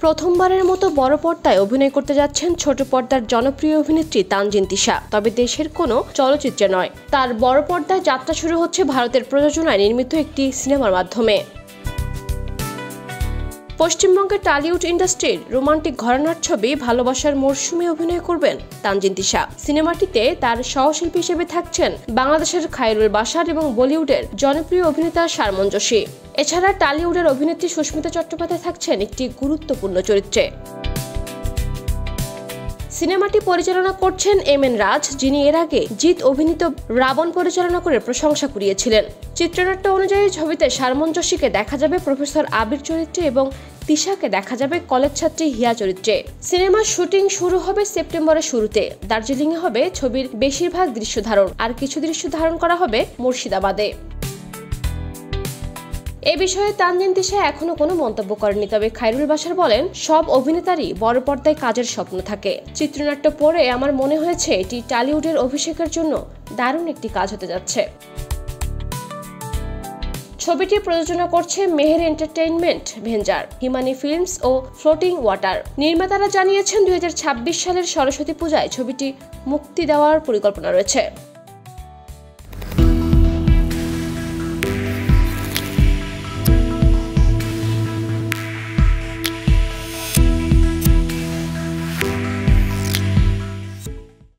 প্রথমবারের মতো বড় পর্দায় অভিনয় করতে যাচ্ছেন ছোট পর্দার জনপ্রিয় অভিনেত্রী তানজিন তিশা। তবে দেশের কোনো চলচ্চিত্রে নয়, তার বড় পর্দায় যাত্রা শুরু হচ্ছে ভারতের প্রযোজনায় নির্মিত একটি সিনেমার মাধ্যমে। পশ্চিমবঙ্গের টলিউড ইন্ডাস্ট্রির রোমান্টিক ঘরানার ছবি ভালোবাসার মরশুমে অভিনয় করবেন তানজিন তিশা। সিনেমাটিতে তার সহশিল্পী হিসেবে থাকছেন বাংলাদেশের খায়রুল বাশার এবং বলিউডের জনপ্রিয় অভিনেতা শারমন জোশী। এছাড়া টলিউডের অভিনেত্রী সুস্মিতা চট্টোপাধ্যায় থাকছেন একটি গুরুত্বপূর্ণ চরিত্রে। সিনেমাটি পরিচালনা করছেন এম.এন. রাজ, যিনি এর আগে জিৎ অভিনীত রাবণ পরিচালনা করে প্রশংসা কুড়িয়েছিলেন। চিত্রনাট্য অনুযায়ী ছবিতে শারমন জোশীকে দেখা যাবে প্রফেসর আবির চরিত্রে এবং তিশাকে দেখা যাবে কলেজ ছাত্রী হিয়া চরিত্রে। সিনেমার শুটিং শুরু হবে সেপ্টেম্বরের শুরুতে। দার্জিলিংয়ে হবে ছবির বেশিরভাগ দৃশ্য ধারণ, আর কিছু দৃশ্য ধারণ করা হবে মুর্শিদাবাদে। এ বিষয়ে তানজিন তিশা এখনো কোনো মন্তব্য করেননি। তবে খায়রুল বাশার বলেন, সব অভিনেতারই বড় পর্দায় কাজের স্বপ্ন থাকে। চিত্রনাট্য পড়ে আমার মনে হয়েছে এটি টলিউডের অভিষেকের জন্য দারুণ একটি কাজ হতে যাচ্ছে। ছবিটি প্রযোজনা করছে Meher entertainment venture, Himani films ও ফ্লোটিং ওয়াটার। নির্মাতারা জানিয়েছেন 2026 সালের সরস্বতী পূজায় ছবিটি মুক্তি দেওয়ার পরিকল্পনা রয়েছে।